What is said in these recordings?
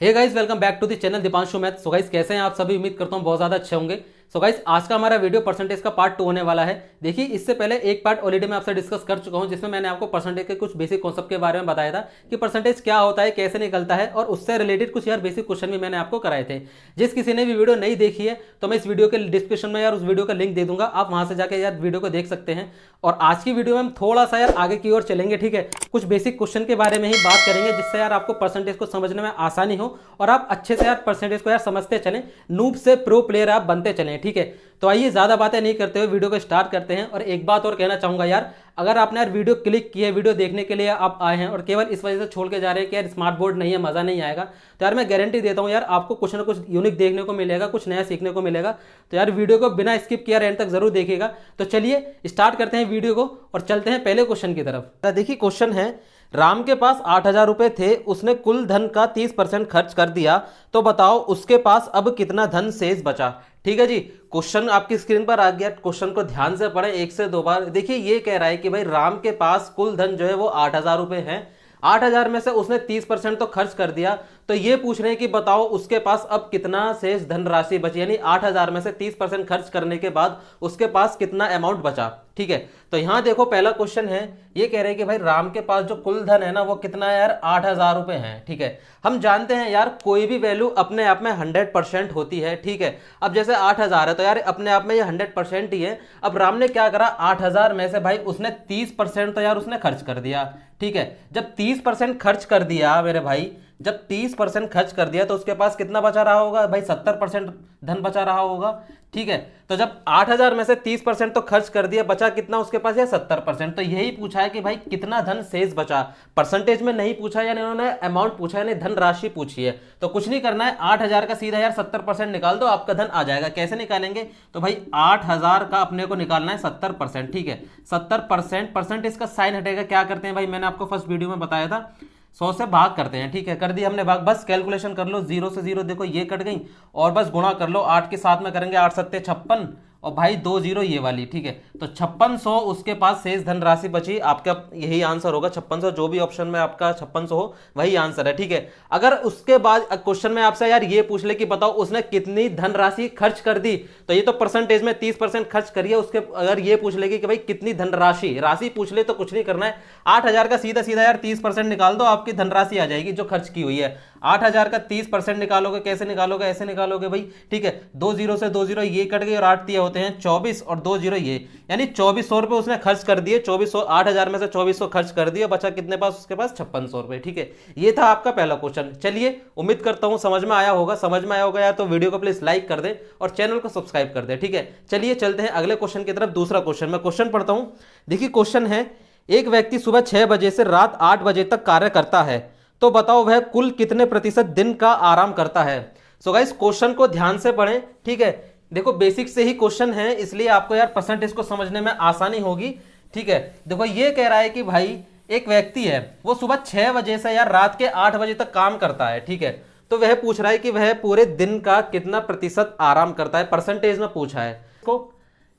Hey guys, welcome back to the channel Deepanshu math. So guys, कैसे हैं आप सभी? उम्मीद करता हूं बहुत ज्यादा अच्छे होंगे। सो गाइस, आज का हमारा वीडियो परसेंटेज का पार्ट 2 होने वाला है। देखिए, इससे पहले एक पार्ट ऑलरेडी मैं आपसे डिस्कस कर चुका हूं, जिसमें मैंने आपको परसेंटेज के कुछ बेसिक कॉन्सेप्ट के बारे में बताया था कि परसेंटेज क्या होता है, कैसे निकलता है, और उससे रिलेटेड कुछ यार बेसिक क्वेश्चन भी मैंने आपको कराए थे। जिस किसी ने भी वीडियो नहीं देखी है तो मैं इस वीडियो के डिस्क्रिप्शन में यार उस वीडियो का लिंक दे दूंगा, आप वहां से जाकर यार वीडियो को देख सकते हैं। और आज की वीडियो में हम थोड़ा सा यार आगे की ओर चलेंगे, ठीक है। कुछ बेसिक क्वेश्चन के बारे में ही बात करेंगे, जिससे यार आपको परसेंटेज को समझने में आसानी हो और आप अच्छे से यार परसेंटेज को यार समझते चलें, नूब से प्रो प्लेयर आप बनते चलें, ठीक है। तो आइए ज्यादा बातें नहीं करते हुए वीडियो को स्टार्ट करते हैं। और एक बात और कहना चाहूंगा यार, अगर आपने यार वीडियो क्लिक की है, वीडियो देखने के लिए आप आए हैं और केवल इस वजह से छोड़ के जा रहे हैं कि यार स्मार्ट बोर्ड नहीं है, मजा नहीं आएगा, तो यार मैं गारंटी देता हूं यार आपको कुछ ना कुछ यूनिक देखने को मिलेगा, कुछ नया सीखने को मिलेगा। तो यार वीडियो को बिना स्किप किया एंड तक जरूर देखिएगा। तो चलिए स्टार्ट करते हैं वीडियो को और चलते हैं पहले क्वेश्चन की तरफ। देखिए, क्वेश्चन है, राम के पास 8,000 रुपए थे, उसने कुल धन का 30% खर्च कर दिया, तो बताओ उसके पास अब कितना धन शेष बचा। ठीक है जी, क्वेश्चन आपकी स्क्रीन पर आ गया। क्वेश्चन को ध्यान से पढ़ें एक से दो बार। देखिए, ये कह रहा है कि भाई राम के पास कुल धन जो है वो 8,000 रुपए है, 8,000 में से उसने 30% तो खर्च कर दिया। तो ये पूछ रहे हैं कि बताओ उसके पास अब कितना शेष धनराशि बची, यानी 8,000 में से 30% खर्च करने के बाद उसके पास कितना अमाउंट बचा। ठीक है, तो यहां देखो पहला क्वेश्चन है, ये कह रहे हैं कि भाई राम के पास जो कुल धन है ना वो कितना है यार, 8,000 रुपए है। ठीक है, हम जानते हैं यार कोई भी वैल्यू अपने आप में 100% होती है। ठीक है, अब जैसे 8,000 है तो यार अपने आप में ये 100% ही है। अब राम ने क्या करा, 8,000 में से भाई उसने 30% तो यार उसने खर्च कर दिया। ठीक है, जब 30% खर्च कर दिया मेरे भाई, जब 30% खर्च कर दिया तो उसके पास कितना बचा रहा होगा भाई, 70% धन बचा रहा होगा। ठीक है, तो जब 8,000 में से 30% तो खर्च कर दिया, बचा कितना उसके पास, या 70%। तो यही पूछा है कि भाई कितना धन शेष बचा, परसेंटेज में नहीं पूछा, यानी इन्होंने अमाउंट पूछा, यानी धन राशि पूछी है। तो कुछ नहीं करना है, 8,000 का सीधा यार 70% निकाल दो, आपका धन आ जाएगा। कैसे निकालेंगे, तो भाई 8,000 का अपने को निकालना है 70%। ठीक है, 70%, परसेंटेज का साइन हटेगा, क्या करते हैं भाई, मैंने आपको फर्स्ट वीडियो में बताया था, 100 से भाग करते हैं। ठीक है, कर दिया हमने भाग, बस कैलकुलेशन कर लो, 0 से 0 देखो ये कट गई, और बस गुणा कर लो 8 के साथ में करेंगे, 8 सत्ते 56, और भाई 2 0 ये वाली। ठीक है, तो 5600 उसके पास शेष धनराशि बची। आपका यही आंसर होगा 5600, जो भी ऑप्शन में आपका 5600 हो वही आंसर है। ठीक है, अगर उसके बाद क्वेश्चन में आपसे यार ये पूछ ले कि बताओ उसने कितनी धनराशि खर्च कर दी, तो ये तो परसेंटेज में 30% खर्च करिए, उसके अगर ये पूछ लेगी कि भाई कितनी धनराशि, राशि पूछ ले तो कुछ नहीं करना है, 8,000 का सीधा सीधा यार 30% निकाल दो, आपकी धनराशि आ जाएगी जो खर्च की हुई है। 8,000 का 30% निकालोगे, कैसे निकालोगे, ऐसे निकालोगे भाई। ठीक है, 2 0 से 2 0 ये कट गई और 8 दिए होते हैं 24, और 2 0 ये, यानी 2400 रुपए उसने खर्च कर दिए। 2400, 8,000 में से 2400 खर्च कर दिए, बचा कितने पास उसके पास, 5600 रुपए। ठीक है, ये था आपका पहला क्वेश्चन। चलिए, उम्मीद करता हूं समझ में आया होगा। समझ में आया होगा यार तो वीडियो को प्लीज लाइक कर दे और चैनल को सब्सक्राइब कर दे। ठीक है, चलिए चलते हैं अगले क्वेश्चन की तरफ। दूसरा क्वेश्चन, मैं क्वेश्चन पढ़ता हूं। देखिए, क्वेश्चन है, एक व्यक्ति सुबह 6 बजे से रात 8 बजे तक कार्य करता है, तो बताओ वह कुल कितने प्रतिशत दिन का आराम करता है। सो गाइस, क्वेश्चन को ध्यान से पढ़ें। ठीक है, देखो बेसिक से ही क्वेश्चन है, इसलिए आपको यार परसेंटेज को समझने में आसानी होगी। ठीक है, देखो ये कह रहा है कि भाई एक व्यक्ति है, वो सुबह 6 बजे से यार रात के 8 बजे तक काम करता है। ठीक है, तो वह पूछ रहा है कि वह पूरे दिन का कितना प्रतिशत आराम करता है, परसेंटेज में पूछा है। तो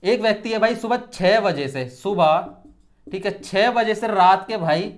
एक व्यक्ति है भाई सुबह 6 बजे से, सुबह, ठीक है, 6 बजे से रात के भाई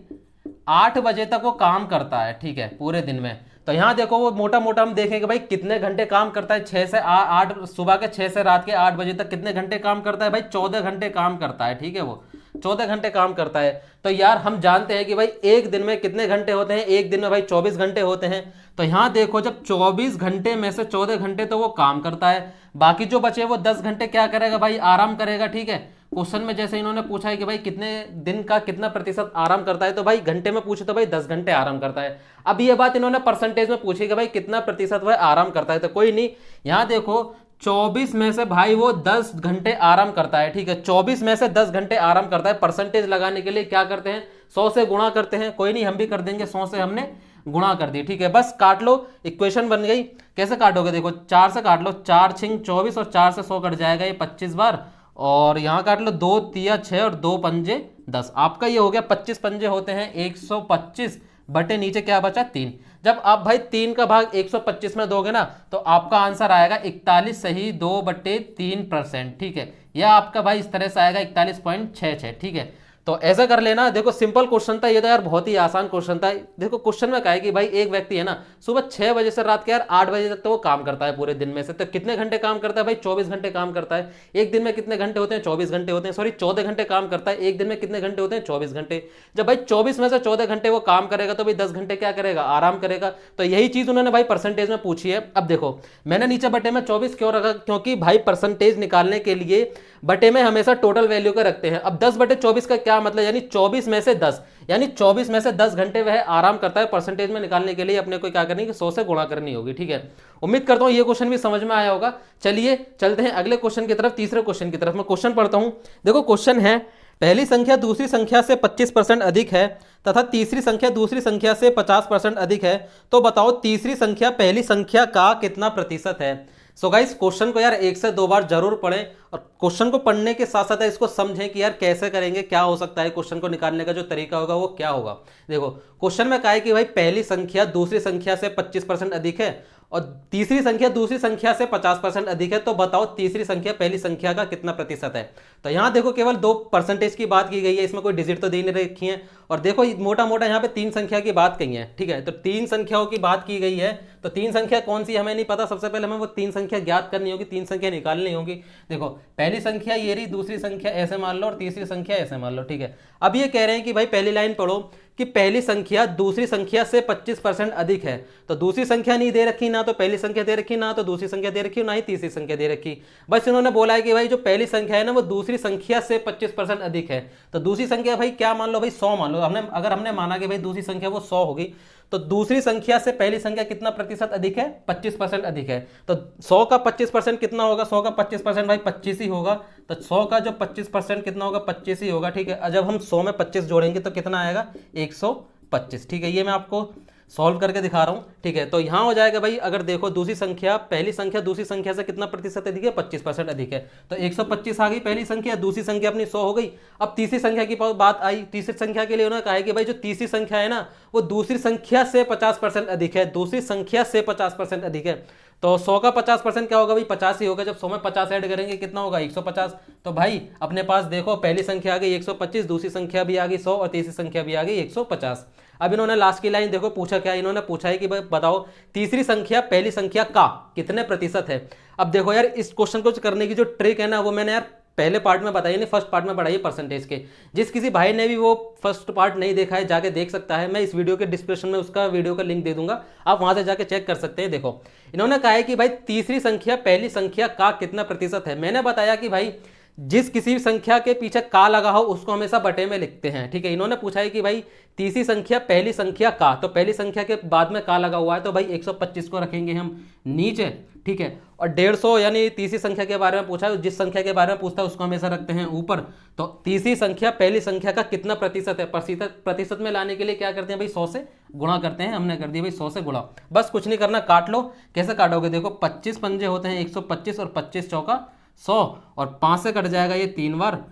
8 बजे तक वो काम करता है। ठीक है, पूरे दिन में। तो यहां देखो वो मोटा मोटा हम देखेंगे भाई कितने घंटे काम करता है, 6 से 8, सुबह के 6 से रात के 8 बजे तक कितने घंटे काम करता है भाई, 14 घंटे काम करता है। ठीक है, वो 14 घंटे काम करता है। तो यार हम जानते हैं कि भाई एक दिन में कितने घंटे होते हैं, एक दिन में भाई 24 घंटे होते हैं। तो यहां देखो, जब 24 घंटे में से 14 घंटे तो वो काम करता है, बाकी जो बचे वो 10 घंटे क्या करेगा भाई, आराम करेगा। ठीक है, क्वेश्चन में जैसे इन्होंने पूछा है कि भाई कितने दिन का कितना प्रतिशत आराम करता है, तो भाई घंटे में पूछे तो भाई 10 घंटे आराम करता है। अब ये बात इन्होंने परसेंटेज में पूछी कि भाई कितना प्रतिशत वह आराम करता है, तो कोई नहीं, यहां देखो 24 में से भाई वो 10 घंटे आराम करता है। ठीक है, 24 में से 10 घंटे आराम करता है। परसेंटेज लगाने के लिए क्या करते हैं, 100 से गुणा करते हैं। कोई नहीं, हम भी कर देंगे, 100 से हमने गुणा कर दी। ठीक है, बस काट लो, इक्वेशन बन गई। कैसे काटोगे, देखो 4 से काट लो, 4 छिंग 24 और 4 से 100 कट जाएगा, ये 25 बार, और यहां काट लो 2 तिया 6 और 2 पंजे 10, आपका ये हो गया 25 पंजे होते हैं 125 बटे नीचे क्या बचा 3। जब आप भाई 3 का भाग 125 में दोगे ना तो आपका आंसर आएगा 41 सही 2/3%। ठीक है, यह आपका भाई इस तरह से आएगा 41.66। ठीक है, तो ऐसा कर लेना। देखो सिंपल क्वेश्चन था ये तो यार, बहुत ही आसान क्वेश्चन था। देखो क्वेश्चन में क्या है कि भाई एक व्यक्ति है ना सुबह 6 बजे से रात के यार 8 बजे तक तो वो काम करता है पूरे दिन में से, तो कितने घंटे काम करता है भाई? 24 घंटे काम करता है। एक दिन में कितने घंटे होते हैं? 24 घंटे होते हैं, सॉरी 14 घंटे काम करता है। एक दिन में कितने घंटे होते हैं? 24 घंटे। जब भाई 24 में से 14 घंटे वो काम करेगा तो भाई 10 घंटे क्या करेगा? आराम करेगा। तो यही चीज उन्होंने भाई परसेंटेज में पूछी है। अब देखो मैंने नीचे बटे में 24 क्यों रखा? क्योंकि भाई परसेंटेज निकालने के लिए बटे में हमेशा टोटल वैल्यू का रखते हैं। अब 10 बटे 24 का क्या मतलब? यानी 24 में से 10, यानी 24 में से 10 घंटे वह आराम करता है। परसेंटेज में निकालने के लिए अपने को क्या करनी है? 100 से गुणा करनी होगी। ठीक है, उम्मीद करता हूं ये क्वेश्चन भी समझ में आया होगा। चलिए चलते हैं अगले क्वेश्चन की तरफ, तीसरे क्वेश्चन की तरफ। मैं क्वेश्चन पढ़ता हूं। देखो क्वेश्चन है, पहली संख्या दूसरी संख्या से 25% अधिक है तथा तीसरी संख्या दूसरी संख्या से 50% अधिक है, तो बताओ तीसरी संख्या पहली संख्या का कितना प्रतिशत है? सो गाइस क्वेश्चन को यार 1 से 2 बार जरूर पढ़ें और क्वेश्चन को पढ़ने के साथ साथ इसको समझें कि यार कैसे करेंगे, क्या हो सकता है, क्वेश्चन को निकालने का जो तरीका होगा वो क्या होगा। देखो क्वेश्चन में कहा है कि भाई पहली संख्या दूसरी संख्या से 25% अधिक है और तीसरी संख्या दूसरी संख्या से 50% अधिक है, तो बताओ तीसरी संख्या पहली संख्या का कितना प्रतिशत है? तो यहां देखो केवल 2 परसेंटेज की बात की गई है, इसमें कोई डिजिट तो दे नहीं रखी है। और देखो मोटा मोटा यहाँ पे 3 संख्या की बात कही है। ठीक है, तो 3 संख्याओं की बात की गई है। तो 3 संख्या कौन सी हमें नहीं पता, सबसे पहले हमें वो 3 संख्या ज्ञात करनी होगी, 3 संख्या निकालनी होगी। देखो पहली संख्या ये रही, दूसरी संख्या ऐसे मान लो और तीसरी संख्या ऐसे मान लो। ठीक है, अब ये कह रहे हैं कि भाई पहली लाइन पढ़ो कि पहली संख्या दूसरी संख्या से 25% अधिक है। तो दूसरी संख्या नहीं दे रखी, ना तो पहली संख्या दे रखी, ना तो दूसरी संख्या दे रखी, ना ही तीसरी संख्या दे रखी। बस इन्होंने बोला है कि भाई जो पहली संख्या है ना वो दूसरी संख्या से 25% अधिक है। तो दूसरी संख्या भाई क्या मान लो भाई? 100 मान लो। अगर हमने माना कि भाई दूसरी संख्या वो 100 होगी, तो दूसरी संख्या से पहली संख्या कितना प्रतिशत अधिक है? 25% अधिक है। तो 100 का 25% कितना होगा? 100 का 25% भाई 25 ही होगा। तो 100 का जो 25% कितना होगा? 25 ही होगा। ठीक है, जब हम 100 में 25 जोड़ेंगे तो कितना आएगा? 125। ठीक है, ये मैं आपको सॉल्व करके दिखा रहा हूं। ठीक है, तो यहां हो जाएगा भाई, अगर देखो दूसरी संख्या पहली संख्या दूसरी संख्या से कितना प्रतिशत अधिक है? 25% अधिक है। तो 125 आ गई पहली संख्या, दूसरी संख्या अपनी 100 हो गई। अब तीसरी संख्या की बात आई। तीसरी संख्या के लिए उन्होंने कहा है कि भाई जो तीसरी संख्या है ना वो दूसरी संख्या से 50% अधिक है। दूसरी संख्या से 50% अधिक है। तो 100 का 50% क्या होगा भाई? 50 ही होगा। जब 100 में 50 ऐड करेंगे कितना होगा? 150। तो भाई अपने पास देखो पहली संख्या आ गई 125, दूसरी संख्या भी आ गई 100 और तीसरी संख्या भी आ गई 150। अब इन्होंने लास्ट की लाइन देखो पूछा क्या? इन्होंने पूछा है कि भाई बताओ तीसरी संख्या पहली संख्या का कितने प्रतिशत है? अब देखो यार इस क्वेश्चन को करने की जो ट्रिक है ना वो मैंने यार पहले पार्ट में बताई, नहीं फर्स्ट पार्ट में पढ़ाई परसेंटेज के। जिस किसी भाई ने भी वो फर्स्ट पार्ट नहीं देखा है जाके देख सकता है, मैं इस वीडियो के डिस्क्रिप्शन में उसका वीडियो का लिंक दे दूंगा, आप वहां से जाके चेक कर सकते हैं। देखो इन्होंने कहा है कि भाई तीसरी संख्या पहली संख्या का कितना प्रतिशत है। मैंने बताया कि भाई जिस किसी संख्या के पीछे का लगा हो उसको हमेशा बटे में लिखते हैं। ठीक है, इन्होंने पूछा है कि भाई तीसरी संख्या पहली संख्या का, तो पहली संख्या के बाद में का लगा हुआ है तो भाई 125 को रखेंगे हम नीचे। ठीक है, और 150 यानी तीसरी संख्या के बारे में पूछा है, जिस संख्या के बारे में पूछता है उसको हमेशा रखते हैं ऊपर। तो तीसरी संख्या पहली संख्या का कितना प्रतिशत है? प्रतिशत में लाने के लिए क्या करते हैं भाई? 100 से गुणा करते हैं। हमने कर दिया भाई 100 से गुणा, बस कुछ नहीं करना, काट लो। कैसे काटोगे? देखो 25 पंजे होते हैं 125 और 25 चौका 100 और 5 से कट जाएगा ये 3 बार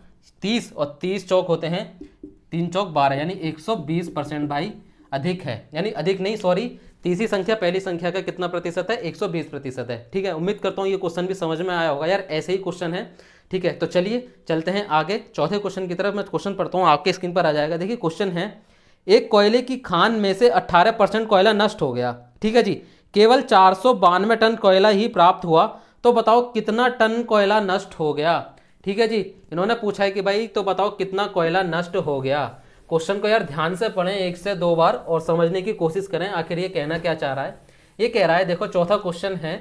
30 और 30 चौक होते हैं 3 चौक 12, यानी 120% भाई अधिक है। यानी अधिक नहीं, सॉरी, तीसरी संख्या पहली संख्या का कितना प्रतिशत है? 120% है। ठीक है, उम्मीद करता हूं ये क्वेश्चन भी समझ में आया होगा यार, ऐसे ही क्वेश्चन है। ठीक है, तो चलिए चलते हैं आगे चौथे क्वेश्चन की तरफ। मैं क्वेश्चन पढ़ता हूँ, आपके स्क्रीन पर आ जाएगा। देखिए क्वेश्चन है, एक कोयले की खान में से 18% कोयला नष्ट हो गया। ठीक है जी, केवल 492 टन कोयला ही प्राप्त हुआ, तो बताओ कितना टन कोयला नष्ट हो गया। ठीक है जी, इन्होंने पूछा है कि भाई तो बताओ कितना कोयला नष्ट हो गया। क्वेश्चन को यार ध्यान से पढ़ें 1 से 2 बार और समझने की कोशिश करें आखिर ये कहना क्या चाह रहा है। ये कह रहा है, देखो चौथा क्वेश्चन है,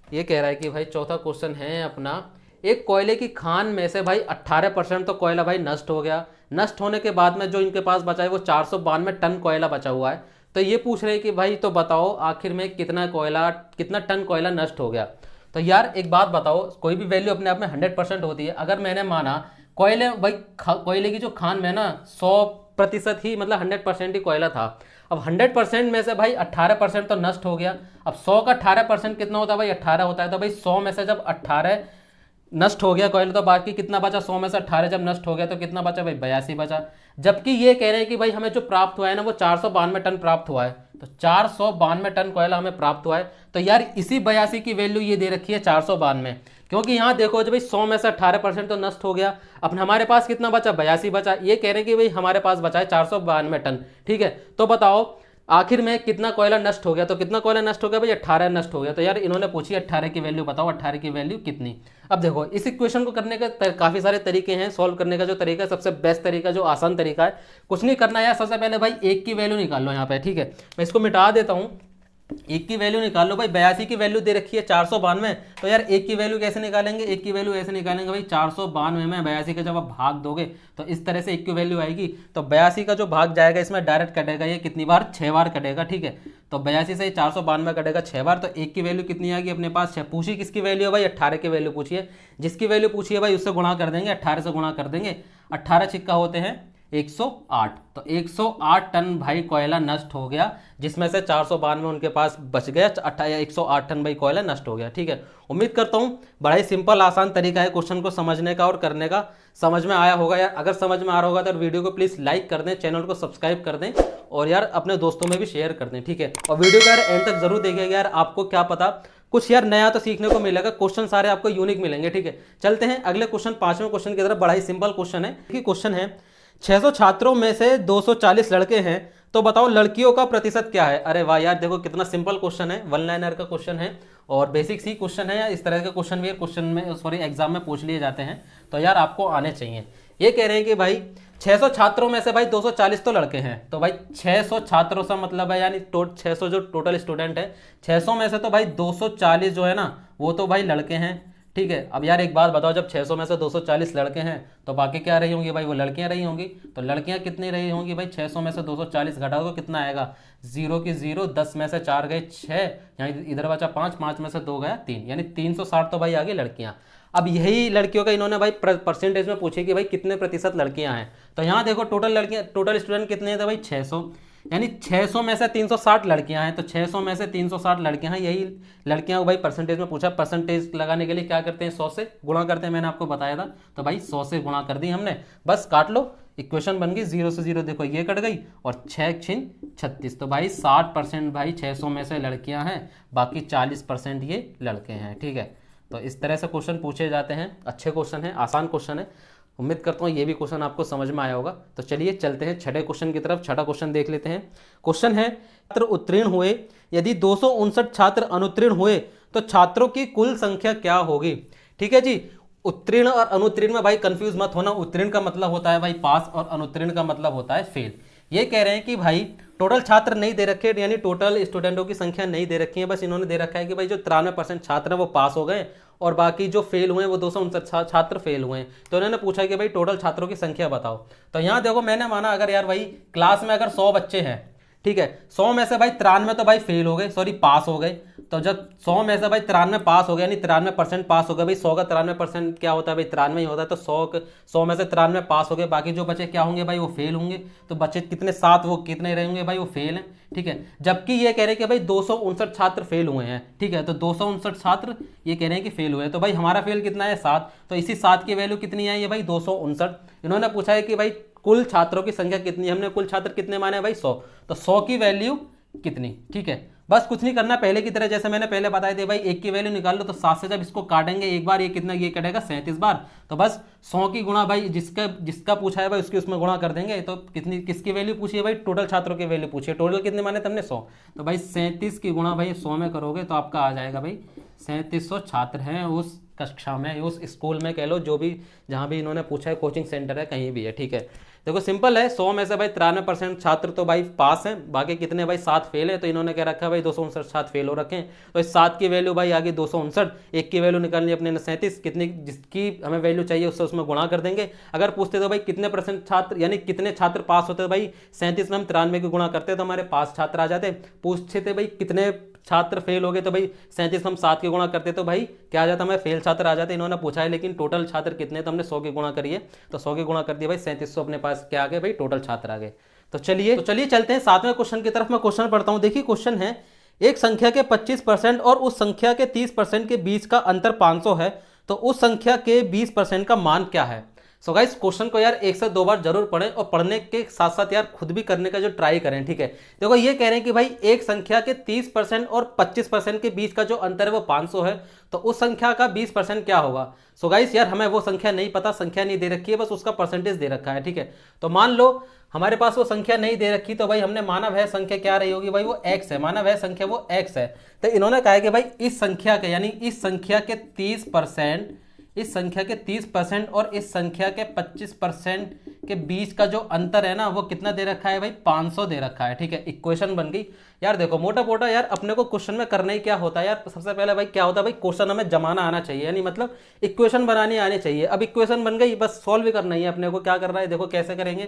ये कह रहा है कि भाई चौथा क्वेश्चन है अपना, एक कोयले की खान में से भाई 18% तो कोयला भाई नष्ट हो गया। नष्ट होने के बाद में जो इनके पास बचा है वो 492 टन कोयला बचा हुआ है। तो ये पूछ रहे हैं कि भाई तो बताओ आखिर में कितना टन कोयला नष्ट हो गया। तो यार एक बात बताओ, कोई भी वैल्यू अपने आप में 100% होती है। अगर मैंने माना कोयले की जो खान में ना 100% ही मतलब 100% ही कोयला था, अब 100% में से भाई 18% तो नष्ट हो गया। अब 100 का 18% कितना होता है भाई? 18 होता है। तो भाई 100 में से जब 18 नष्ट हो गया कोयला तो बाकी कितना बचा? 100 में से 18 जब नष्ट हो गया तो कितना बचा भाई? 82 बचा। जबकि ये कह रहे हैं कि भाई हमें जो प्राप्त हुआ है ना वो 492 टन प्राप्त हुआ है। तो 492 टन कोयला हमें प्राप्त हुआ है। तो यार इसी 82 की वैल्यू ये दे रखी है 492, क्योंकि यहाँ देखो जब भाई 100 में से 18% तो नष्ट हो गया। अब हमारे पास कितना बचा, 82 बचा। ये कह रहे हैं कि भाई हमारे पास बचा है 492 टन, ठीक है। तो बताओ आखिर में कितना कोयला नष्ट हो गया, तो कितना कोयला नष्ट हो गया भाई, 18 नष्ट हो गया। तो यार इन्होंने पूछी 18 की वैल्यू बताओ, 18 की वैल्यू कितनी। अब देखो इस इक्वेशन को करने का काफी सारे तरीके हैं, सॉल्व करने का जो तरीका है सबसे बेस्ट तरीका, जो आसान तरीका है, कुछ नहीं करना है। सबसे पहले भाई एक की वैल्यू निकाल लो यहाँ पे, ठीक है। मैं इसको मिटा देता हूँ, एक की वैल्यू निकाल लो भाई। 82 की वैल्यू दे रखी है 492, तो यार एक की वैल्यू कैसे निकालेंगे, एक की वैल्यू ऐसे निकालेंगे भाई, 492 में 82 का जब आप भाग दोगे तो इस तरह से एक की वैल्यू आएगी। तो 82 का जो भाग जाएगा इसमें डायरेक्ट कटेगा, ये कितनी बार, 6 बार कटेगा, ठीक है। तो 82 से 492 कटेगा 6 बार, तो एक की वैल्यू कितनी आएगी अपने पास 6। पूछी किसकी वैल्यू है भाई, 18 की वैल्यू पूछी है। जिसकी वैल्यू पूछी है भाई उससे गुणा कर देंगे, 18 से गुणा कर देंगे। 18 छिक्का होते हैं 108, तो 108 टन भाई कोयला नष्ट हो गया, जिसमें से 492 उनके पास बच गया। 108 टन भाई कोयला नष्ट हो गया, ठीक है। उम्मीद करता हूँ बड़ा ही सिंपल आसान तरीका है क्वेश्चन को समझने का और करने का, समझ में आया होगा यार। अगर समझ में आ रहा होगा तो वीडियो को प्लीज लाइक कर दें, चैनल को सब्सक्राइब कर दें और यार अपने दोस्तों में भी शेयर कर दें, ठीक है। और वीडियो को यार एंड तक जरूर देखिएगा यार, आपको क्या पता कुछ यार नया तो सीखने को मिलेगा। क्वेश्चन सारे आपको यूनिक मिलेंगे, ठीक है। चलते हैं अगले क्वेश्चन, 5वें क्वेश्चन की तरफ। बड़ा ही सिंपल क्वेश्चन है। क्वेश्चन है 600 छात्रों में से 240 लड़के हैं, तो बताओ लड़कियों का प्रतिशत क्या है। अरे वाह यार, देखो कितना सिंपल क्वेश्चन है, वन लाइनर का क्वेश्चन है और बेसिक सी क्वेश्चन है। इस तरह के क्वेश्चन भी क्वेश्चन में सॉरी एग्जाम में पूछ लिए जाते हैं, तो यार आपको आने चाहिए। ये कह रहे हैं कि भाई 600 छात्रों में से भाई 240 तो लड़के हैं, तो भाई 600 छात्रों से मतलब है यानी 600 जो टोटल स्टूडेंट है, 600 में से तो भाई 240 जो है ना वो तो भाई लड़के हैं, ठीक है। अब यार एक बात बताओ, जब 600 में से 240 लड़के हैं तो बाकी क्या रही होंगी भाई, वो लड़कियां रही होंगी। तो लड़कियां कितनी रही होंगी भाई, 600 में से 240 घटाओ तो कितना आएगा, 0 की 0, 10 में से 4 गए 6, यानी इधर बचा 5, 5 में से 2 गया 3, यानी 360 तो भाई आ गई लड़कियां। अब यही लड़कियों का इन्होंने भाई परसेंटेज में पूछे कि भाई कितने प्रतिशत लड़कियां हैं। तो यहाँ देखो टोटल लड़कियां, टोटल स्टूडेंट कितने थे भाई 600, यानी 600 में से 360 लड़कियां हैं। तो 600 में से 360 लड़कियां हैं, यही लड़कियां भाई परसेंटेज में पूछा। परसेंटेज लगाने के लिए क्या करते हैं, 100 से गुणा करते हैं, मैंने आपको बताया था। तो भाई 100 से गुणा कर दी हमने, बस काट लो, इक्वेशन बन गई। 0 से 0 देखो ये कट गई और 6 6 36, तो भाई 60% भाई 600 में से लड़कियां हैं, बाकी 40% ये लड़के हैं, ठीक है। तो इस तरह से क्वेश्चन पूछे जाते हैं, अच्छे क्वेश्चन है, आसान क्वेश्चन है। उम्मीद करता हूँ ये भी क्वेश्चन आपको समझ में आया होगा। तो चलिए चलते हैं छठे क्वेश्चन की तरफ। छठा क्वेश्चन देख लेते हैं। क्वेश्चन है छात्र उत्तीर्ण हुए, यदि 259 छात्र अनुत्तीर्ण हुए तो छात्रों की कुल संख्या क्या होगी। ठीक है जी, उत्तीर्ण और अनुत्तीर्ण में भाई कंफ्यूज मत होना। उत्तीर्ण का मतलब होता है भाई पास और अनुत्तीर्ण का मतलब होता है फेल। ये कह रहे हैं कि भाई टोटल छात्र नहीं दे रखे, यानी टोटल स्टूडेंटों की संख्या नहीं दे रखी है, बस इन्होंने दे रखा है कि भाई जो 93% छात्र हैं वो पास हो गए और बाकी जो फेल हुए वो 259 छात्र फेल हुए हैं। तो इन्होंने पूछा कि भाई टोटल छात्रों की संख्या बताओ। तो यहाँ देखो मैंने माना अगर यार भाई क्लास में अगर 100 बच्चे हैं, ठीक है, 100 में से भाई 93 तो भाई फेल हो गए, सॉरी पास हो गए। तो जब 100 में से भाई 93 पास हो गया, यानी 93% पास हो गए। भाई 100 का 93% क्या होता है भाई, 93 ही होता है। तो 100 में से 93 पास हो गए, बाकी जो बचे क्या होंगे भाई, वो फेल होंगे। तो बचे कितने, 7, वो कितने रहेंगे भाई, वो फेल हैं, ठीक है। जबकि ये कह रहे हैं कि भाई 259 छात्र फेल हुए हैं, ठीक है। तो 259 छात्र ये कह रहे हैं कि फेल हुए हैं, तो भाई हमारा फेल कितना है 7, तो इसी 7 की वैल्यू कितनी आई है भाई 259। इन्होंने पूछा है कि भाई कुल छात्रों की संख्या कितनी, हमने कुल छात्र कितने माने भाई 100, तो 100 की वैल्यू कितनी, ठीक है। बस कुछ नहीं करना, पहले की तरह जैसे मैंने पहले बताया था भाई 1 की वैल्यू निकाल लो, तो 7 से जब इसको काटेंगे एक बार, ये कितना, ये कटेगा 37 बार। तो बस 100 की गुणा भाई जिसका पूछा है भाई उसकी उसमें गुणा कर देंगे। तो कितनी, किसकी वैल्यू पूछी है भाई, टोटल छात्रों की वैल्यू पूछी है। टोटल कितने माने तुमने 100, तो भाई 37 की गुणा भाई 100 में करोगे तो आपका आ जाएगा भाई 3700 छात्र हैं उस कक्षा में, उस स्कूल में कह लो, जो भी जहाँ भी इन्होंने पूछा है, कोचिंग सेंटर है, कहीं भी है, ठीक है। देखो सिंपल है, 100 में से भाई 93% छात्र तो भाई पास हैं, बाकी कितने भाई 7 फेल है। तो इन्होंने क्या रखा है भाई 259 छात्र फेल हो रखे हैं। तो इस 7 की वैल्यू भाई आगे 259, 1 की वैल्यू निकालनी अपने 37, कितनी जिसकी हमें वैल्यू चाहिए उससे उसमें गुणा कर देंगे। अगर पूछते तो भाई कितने % छात्र, यानी कितने छात्र पास होते, भाई 37 में हम 93 की गुणा करते तो हमारे पास छात्र आ जाते। पूछते थे भाई कितने छात्र फेल हो गए, तो भाई 37 हम 7 की गुणा करते तो भाई क्या आ जाता, हमें फेल छात्र आ जाते। इन्होंने पूछा है लेकिन टोटल छात्र कितने, तो हमने 100 की गुणा करी है, तो 100 की गुणा कर दी भाई 3700 अपने पास क्या आ गए भाई, टोटल छात्र आ गए। तो चलिए चलते हैं 7वें क्वेश्चन की तरफ। मैं क्वेश्चन पढ़ता हूं, देखिए क्वेश्चन है, एक संख्या के 25% और उस संख्या के 30% के बीच का अंतर 500 है, तो उस संख्या के 20% का मान क्या है। सो गाइस क्वेश्चन को यार एक से दो बार जरूर पढ़ें और पढ़ने के साथ साथ यार खुद भी करने का जो ट्राई करें, ठीक है। देखो ये कह रहे हैं कि भाई एक संख्या के 30% और 25% के बीच का जो अंतर है वो 500 है, तो उस संख्या का 20% क्या होगा। सो गाइस यार हमें वो संख्या नहीं पता, संख्या नहीं दे रखी है, बस उसका परसेंटेज दे रखा है, ठीक है। तो मान लो हमारे पास वो संख्या नहीं दे रखी, तो भाई हमने माना वह संख्या क्या रही होगी, भाई वो x है, माना वह संख्या वो x है। तो इन्होंने कहा है कि भाई इस संख्या के यानी इस संख्या के 30%, इस संख्या के 30% और इस संख्या के 25% के बीच का जो अंतर है ना वो कितना दे रखा है भाई, 500 दे रखा है, ठीक है। इक्वेशन बन गई यार। देखो मोटा मोटा यार अपने को क्वेश्चन में करना ही क्या होता है यार, सबसे पहले भाई क्या होता है भाई, क्वेश्चन हमें जमाना आना चाहिए, यानी मतलब इक्वेशन बनानी आनी चाहिए। अब इक्वेशन बन गई, बस सॉल्व भी करना ही है अपने को। क्या करना है देखो कैसे करेंगे,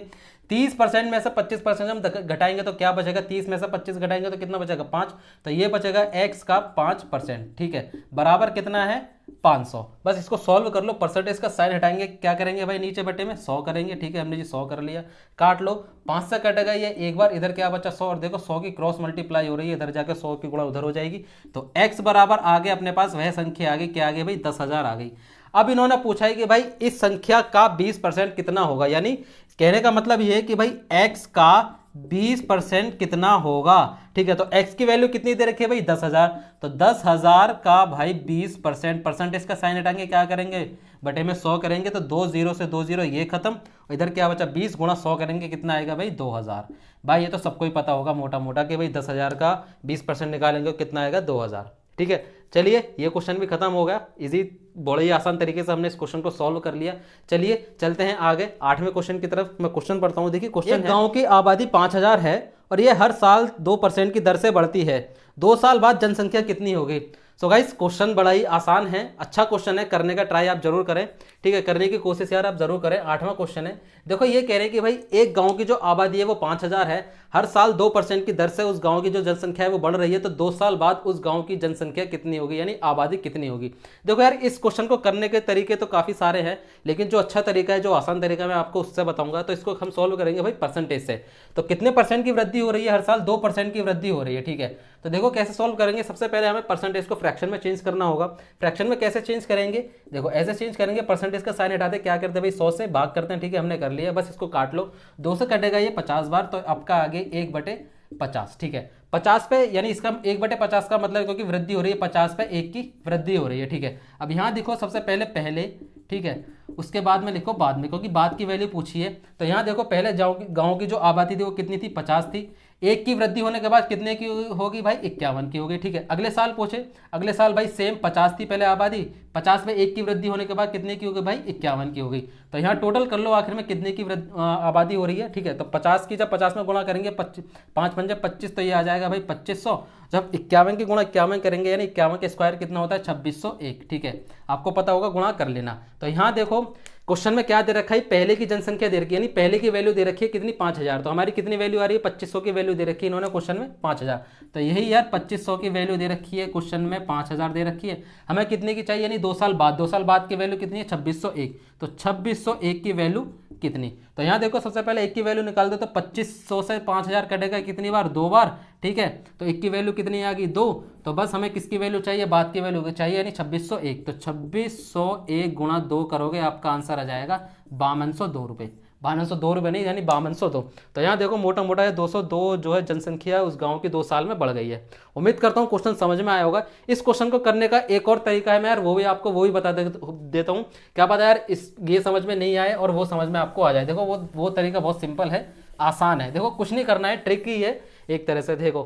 30% में से 25% हम घटाएंगे तो क्या बचेगा, 30 में से 25 घटाएंगे तो कितना बचेगा, 5। तो ये बचेगा x का 5%, ठीक है, बराबर कितना है 500। बस इसको सॉल्व कर लो, परसेंटेज का साइन हटाएंगे, क्या करेंगे भाई नीचे बटे में 100 करेंगे, ठीक है। हमने जी 100 कर लिया, काट लो, 5 से कटेगा ये एक बार, इधर क्या बचा 100, और देखो 100 की क्रॉस मल्टीप्लाई हो रही है, इधर जाकर 100 की गुणा उधर हो जाएगी। तो x बराबर आगे अपने पास वह संख्या आ गई, क्या आ गई भाई 10,000 आ गई। अब इन्होंने पूछा है कि भाई इस संख्या का 20% कितना होगा, यानी कहने का मतलब ये है कि भाई x का 20% कितना होगा, ठीक है। तो x की वैल्यू कितनी दे रखी है भाई 10,000, तो 10,000 का भाई 20%, परसेंटेज का साइन हटाएंगे, क्या करेंगे बटे में 100 करेंगे, तो 2 0 से 2 0 ये खत्म, इधर क्या बचा 20 गुणा 100 करेंगे, कितना आएगा भाई 2,000। भाई ये तो सबको ही पता होगा मोटा मोटा कि भाई 10,000 का 20% निकालेंगे कितना आएगा 2,000, ठीक है। चलिए ये क्वेश्चन भी खत्म हो गया, इजी बड़े ही आसान तरीके से हमने इस क्वेश्चन को सॉल्व कर लिया। चलिए चलते हैं आगे 8वें क्वेश्चन की तरफ। मैं क्वेश्चन पढ़ता हूँ, देखिए क्वेश्चन, गांव की आबादी 5,000 है और ये हर साल 2% की दर से बढ़ती है, 2 साल बाद जनसंख्या कितनी होगी। सो गाइस क्वेश्चन बड़ा ही आसान है, अच्छा क्वेश्चन है, करने का ट्राई आप जरूर करें, ठीक है, करने की कोशिश यार आप जरूर करें। 8वां क्वेश्चन है, देखो ये कह रहे हैं कि भाई एक गांव की जो आबादी है वो 5,000 है, हर साल 2% की दर से उस गांव की जो जनसंख्या है वो बढ़ रही है, तो 2 साल बाद उस गांव की जनसंख्या कितनी होगी, यानी आबादी कितनी होगी। देखो यार इस क्वेश्चन को करने के तरीके तो काफी सारे हैं, लेकिन जो अच्छा तरीका है, जो आसान तरीका मैं आपको उससे बताऊंगा। तो इसको हम सॉल्व करेंगे भाई परसेंटेज से। तो कितने परसेंट की वृद्धि हो रही है, हर साल 2% की वृद्धि हो रही है, ठीक है। तो देखो कैसे सॉल्व करेंगे, सबसे पहले हमें परसेंटेज को फ्रैक्शन में चेंज करना होगा। फ्रैक्शन में कैसे चेंज करेंगे, देखो ऐसे चेंज करेंगे, परसेंटेज का साइन हटाते क्या करते हैं भाई 100 से भाग करते हैं, ठीक है, हमने कर लिया। बस इसको काट लो, 2 से कटेगा ये 50 बार, तो आपका आगे 1/50, ठीक है। 50 पे यानी इसका 1/50 का मतलब क्योंकि वृद्धि हो रही है, 50 पे 1 की वृद्धि हो रही है, ठीक है। अब यहाँ देखो सबसे पहले, ठीक है, उसके बाद में लिखो बाद में, क्योंकि बाद की वैल्यू पूछी है। तो यहाँ देखो पहले गांव की जो आबादी थी वो कितनी थी, 50 थी, 1 की वृद्धि होने के बाद कितने की होगी भाई 51 की होगी, ठीक है। अगले साल पूछे, अगले साल भाई सेम 50 थी पहले आबादी, 50 में 1 की वृद्धि होने के बाद कितने की होगी भाई 51 की होगी। तो यहाँ टोटल कर लो आखिर में कितने की आबादी हो रही है, ठीक है। तो 50 की जब 50 में गुणा करेंगे 5 पंजे 25, तो ये आ जाएगा भाई 2500। जब 51 की गुणा 51 करेंगे यानी 51 के स्क्वायर कितना होता है 2601, ठीक है, आपको पता होगा, गुणा कर लेना। तो यहाँ देखो क्वेश्चन में क्या दे रखा है, पहले की जनसंख्या दे रखी है, यानी पहले की वैल्यू दे रखी है कितनी 5,000, तो हमारी कितनी वैल्यू आ रही है 2500 की वैल्यू दे रखी है इन्होंने क्वेश्चन में 5,000। तो यही यार 2500 की वैल्यू दे रखी है, क्वेश्चन में 5,000 दे रखी है, हमें कितने की चाहिए, यानी 2 साल बाद, 2 साल बाद की वैल्यू कितनी है 2601। तो 2601 की वैल्यू कितनी, तो यहाँ देखो सबसे पहले 1 की वैल्यू निकाल दो, तो 2500 से 5,000 कटेगा कितनी बार, 2 बार, ठीक है। तो 1 की वैल्यू कितनी आ गई 2, तो बस हमें किसकी वैल्यू चाहिए, बाद की वैल्यू चाहिए, यानी 2601। तो 2601 गुणा 2 करोगे, आपका आंसर आ जाएगा 5202 रुपये, 5202 रुपये नहीं यानी 5202। तो यहाँ देखो मोटा मोटा है 202 जो है जनसंख्या उस गांव की 2 साल में बढ़ गई है। उम्मीद करता हूँ क्वेश्चन समझ में आया होगा। इस क्वेश्चन को करने का एक और तरीका है, मैं यार वो भी आपको वो ही बता देता हूँ, क्या पता यार इस ये समझ में नहीं आए और वो समझ में आपको आ जाए। देखो वो तरीका बहुत सिंपल है, आसान है। देखो कुछ नहीं करना है, ट्रिक ही है एक तरह से। देखो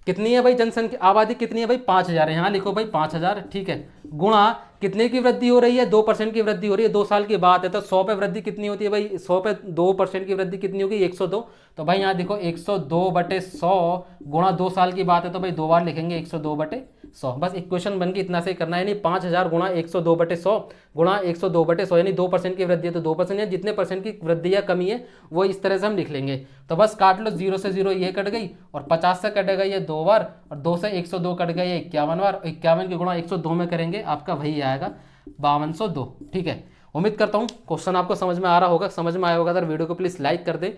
कितनी है भाई जनसंख्या, आबादी कितनी है भाई 5,000 है, यहाँ लिखो भाई 5,000, ठीक है, गुणा कितने की वृद्धि हो रही है 2% की वृद्धि हो रही है, 2 साल की बात है। तो 100 पे वृद्धि कितनी होती है भाई, 100 पे 2% की वृद्धि कितनी होगी 102। तो भाई यहाँ देखो 102/100 गुणा 2 साल की बात है, तो भाई 2 बार लिखेंगे 102/100। बस इक्वेशन बन के इतना से करना है, यानी 5,000 गुणा 102/100 गुणा 102/100, यानी 2% की वृद्धि है तो 2%, या जितने परसेंट की वृद्धि या कमी है वो इस तरह से हम लिख लेंगे। तो बस काट लो, 0 से 0 ये कट गई, और 50 से कटेगा ये 2 बार, और 2 से 102 कट गया ये 51 बार, 51 की गुणा 102 में करेंगे आपका वही आएगा 5202, ठीक है। उम्मीद करता हूँ क्वेश्चन आपको समझ में आ रहा होगा, समझ में आया होगा तो वीडियो को प्लीज़ लाइक कर दें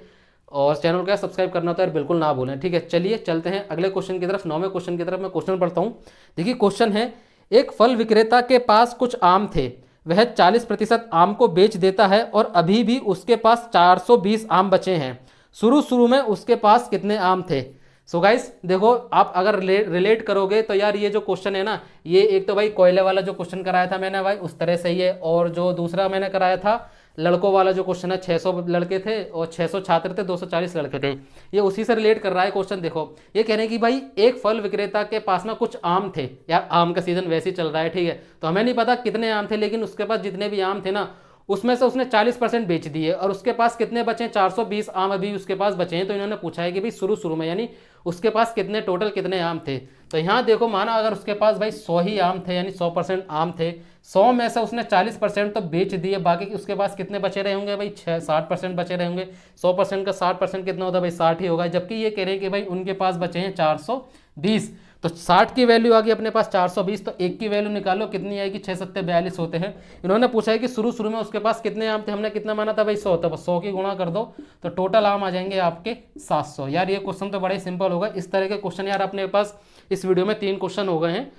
और चैनल को सब्सक्राइब करना होता है बिल्कुल ना भूलें, ठीक है। चलिए चलते हैं अगले क्वेश्चन की तरफ, 9वें क्वेश्चन की तरफ। मैं क्वेश्चन पढ़ता हूँ, देखिए क्वेश्चन है, एक फल विक्रेता के पास कुछ आम थे, वह 40% आम को बेच देता है और अभी भी उसके पास 420 आम बचे हैं। शुरू शुरू में उसके पास कितने आम थे? सो गाइस देखो, आप अगर रिलेट करोगे तो यार ये जो क्वेश्चन है ना, ये एक तो भाई कोयले वाला जो क्वेश्चन कराया था मैंने भाई उस तरह से ही है, और जो दूसरा मैंने कराया था लड़कों वाला जो क्वेश्चन है, 600 लड़के थे और 600 छात्र थे, 240 लड़के थे, ये उसी से रिलेट कर रहा है क्वेश्चन। देखो ये कह रहे हैं कि भाई एक फल विक्रेता के पास ना कुछ आम थे, यार आम का सीजन वैसे ही चल रहा है, ठीक है, तो हमें नहीं पता कितने आम थे, लेकिन उसके पास जितने भी आम थे ना उसमें से उसने 40% बेच दिए और उसके पास कितने बचे हैं? 420 आम अभी उसके पास बचे हैं। तो इन्होंने पूछा है कि भाई शुरू शुरू में यानी उसके पास कितने टोटल कितने आम थे। तो यहाँ देखो, माना अगर उसके पास भाई 100 ही आम थे यानी 100% आम थे, 100 में से उसने 40% तो बेच दिए, बाकी उसके पास कितने बचे रहे होंगे भाई? 60% बचे रहे होंगे। 100% का 60% कितना होता है भाई? 60 ही होगा। जबकि ये कह रहे हैं कि भाई उनके पास बचे हैं 420, तो 60 की वैल्यू आ गई अपने पास 420, तो एक की वैल्यू निकालो कितनी आएगी? 6 7 42 होते हैं। इन्होंने पूछा है कि शुरू शुरू में उसके पास कितने आम थे, हमने कितना माना था भाई? 100, तो 100 की गुणा कर दो तो टोटल आम आ जाएंगे आपके 700। यार ये क्वेश्चन तो बड़ा ही सिंपल होगा। इस तरह के क्वेश्चन यार अपने पास इस वीडियो में 3 क्वेश्चन हो गए हैं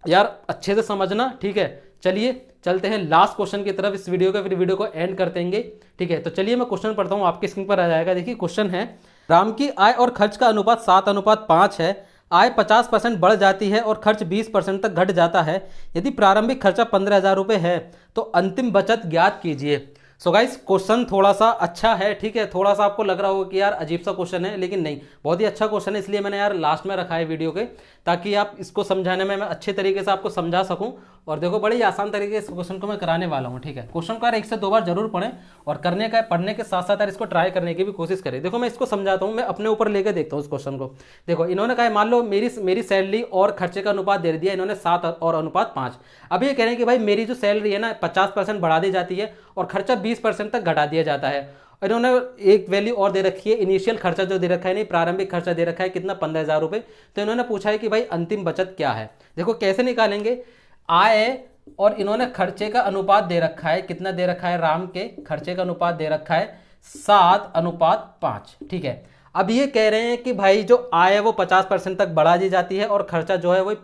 यार, अच्छे से समझना, ठीक है। चलिए चलते हैं लास्ट क्वेश्चन की तरफ इस वीडियो का, फिर वीडियो को एंड कर देंगे, ठीक है। तो चलिए मैं क्वेश्चन पढ़ता हूँ, आपकी स्क्रीन पर आ जाएगा। देखिए क्वेश्चन है, राम की आय और खर्च का अनुपात 7:5 है। आय 50% बढ़ जाती है और खर्च 20% तक घट जाता है। यदि प्रारंभिक खर्चा 15,000 रुपये है तो अंतिम बचत ज्ञात कीजिए। सो गाइस क्वेश्चन थोड़ा सा अच्छा है, ठीक है। थोड़ा सा आपको लग रहा होगा कि यार अजीब सा क्वेश्चन है, लेकिन नहीं, बहुत ही अच्छा क्वेश्चन है, इसलिए मैंने यार लास्ट में रखा है वीडियो के, ताकि आप इसको समझाने में मैं अच्छे तरीके से आपको समझा सकूं। और देखो बड़े ही आसान तरीके से इस क्वेश्चन को मैं कराने वाला हूं, ठीक है। क्वेश्चन को यार 1 से 2 बार जरूर पढ़ें और पढ़ने के साथ साथ यार इसको ट्राई करने की भी कोशिश करें। देखो मैं इसको समझाता हूँ, मैं अपने ऊपर लेकर देखता हूँ इस क्वेश्चन को। देखो इन्होंने कहा मान लो मेरी सैलरी और खर्चे का अनुपात दे दिया इन्होंने 7 और अनुपात 5। अब ये कह रहे हैं कि भाई मेरी जो सैलरी है ना 50% बढ़ा दी जाती है और खर्चा 20% तक घटा दिया जाता है। इन्होंने एक वैल्यू और दे रखी है, इनिशियल खर्चा जो दे रखा है, नहीं प्रारंभिक खर्चा दे रखा है कितना? 15,000 रुपये। तो इन्होंने पूछा है कि भाई अंतिम बचत क्या है। देखो कैसे निकालेंगे, आय और इन्होंने खर्चे का अनुपात दे रखा है, कितना दे रखा है? राम के खर्चे का अनुपात दे रखा है 7:5, ठीक है। अब ये कह रहे हैं कि भाई जो आय है वो 50% तक बढ़ा दी जाती है और खर्चा जो है वो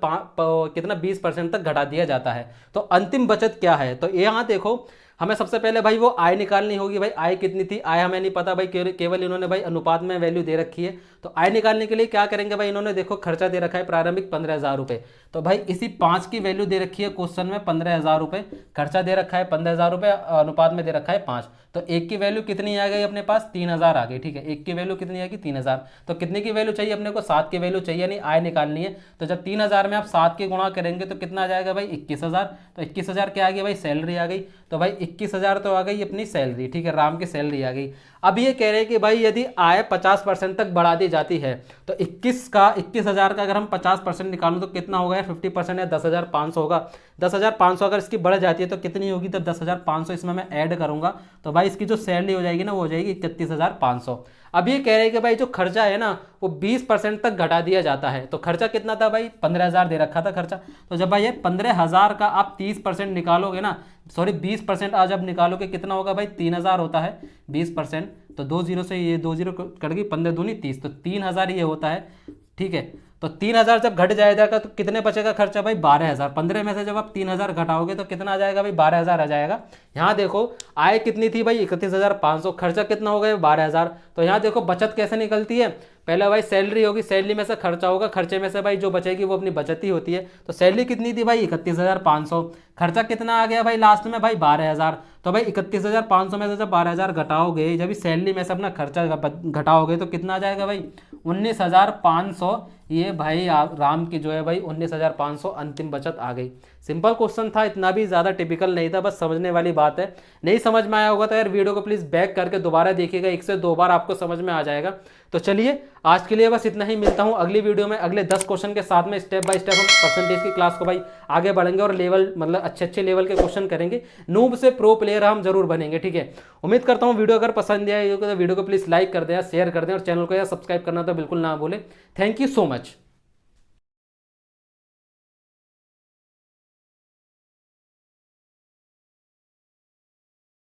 कितना 20% तक घटा दिया जाता है। तो अंतिम बचत क्या है? तो यहाँ देखो हमें सबसे पहले भाई वो आय निकालनी होगी। भाई आय कितनी थी? आय हमें नहीं पता भाई, केवल इन्होंने भाई अनुपात में वैल्यू दे रखी है। तो आय निकालने के लिए क्या करेंगे भाई? इन्होंने देखो खर्चा दे रखा है प्रारंभिक 15,000 रुपये, तो भाई इसी 5 की वैल्यू दे रखी है क्वेश्चन में 15,000 रुपये, खर्चा दे रखा है 15,000 रुपये, अनुपात में दे रखा है 5। तो एक की वैल्यू कितनी आ गई अपने पास? 3,000 आ गई, ठीक है। एक की वैल्यू कितनी आएगी? 3,000। तो कितने की वैल्यू चाहिए अपने को? 7 की वैल्यू चाहिए, नहीं आय निकालनी है। तो जब 3,000 में आप 7 की गुणा करेंगे तो कितना आ जाएगा भाई? 21,000। तो 21,000 क्या आ गया भाई? सैलरी आ गई। तो भाई 21,000 तो आ गई अपनी सैलरी, ठीक है, राम की सैलरी आ गई। अब ये कह रहे हैं कि भाई यदि आय 50% तक बढ़ा दी जाती है तो 21,000 का अगर हम 50% निकालें तो कितना होगा? 50% या 10,500 होगा। 10,500 अगर इसकी बढ़ जाती है तो कितनी होगी? तब 10,500 इसमें मैं ऐड करूंगा तो भाई इसकी जो सैलरी हो जाएगी ना वो हो जाएगी 31,500। अब ये कह रहे हैं कि भाई जो खर्चा है ना वो 20% तक घटा दिया जाता है। तो खर्चा कितना था भाई? 15,000 दे रखा था खर्चा। तो जब भाई ये 15,000 का आप 30% निकालोगे ना, सॉरी 20% आज अब निकालोगे कितना होगा भाई? 3,000 होता है 20%। तो 2 जीरो से ये 2 जीरो कट गई, 15 दूनी 30, तो 3,000 ये होता है, ठीक है। तो 3,000 जब घट जाएगा तो कितने बचेगा खर्चा भाई? 12,000। 15 में से जब आप 3,000 घटाओगे तो कितना आ जाएगा भाई? 12,000 आ जाएगा। यहाँ देखो आय कितनी थी भाई? 31,500, खर्चा कितना हो गया? 12,000। तो यहाँ देखो बचत कैसे निकलती है? पहले भाई सैलरी होगी, सैलरी में से खर्चा होगा, खर्चे में से भाई जो बचेगी वो अपनी बचत ही होती है। तो सैलरी कितनी थी भाई? 31,500। खर्चा कितना आ गया भाई लास्ट में? भाई 12,000। तो भाई 31,500 में से जब 12,000 घटाओगे, जब सैलरी में से अपना खर्चा घटाओगे तो कितना आ जाएगा भाई? 19,500। ये भाई राम की जो है भाई 19,500 अंतिम बचत आ गई। सिंपल क्वेश्चन था, इतना भी ज़्यादा टिपिकल नहीं था, बस समझने वाली बात है। नहीं समझ में आया होगा तो यार वीडियो को प्लीज़ बैक करके दोबारा देखिएगा, 1 से 2 बार आपको समझ में आ जाएगा। तो चलिए आज के लिए बस इतना ही, मिलता हूँ अगली वीडियो में अगले 10 क्वेश्चन के साथ में। स्टेप बाय स्टेप हम परसेंटेज की क्लास को भाई आगे बढ़ेंगे और लेवल मतलब अच्छे लेवल के क्वेश्चन करेंगे। नूब से प्रो प्लेयर हम जरूर बनेंगे, ठीक है। उम्मीद करता हूँ वीडियो अगर पसंद आया तो वीडियो को प्लीज़ लाइक कर दें, शेयर कर दें और चैनल को यार सब्सक्राइब करना तो बिल्कुल ना भूलें। Thank you so much.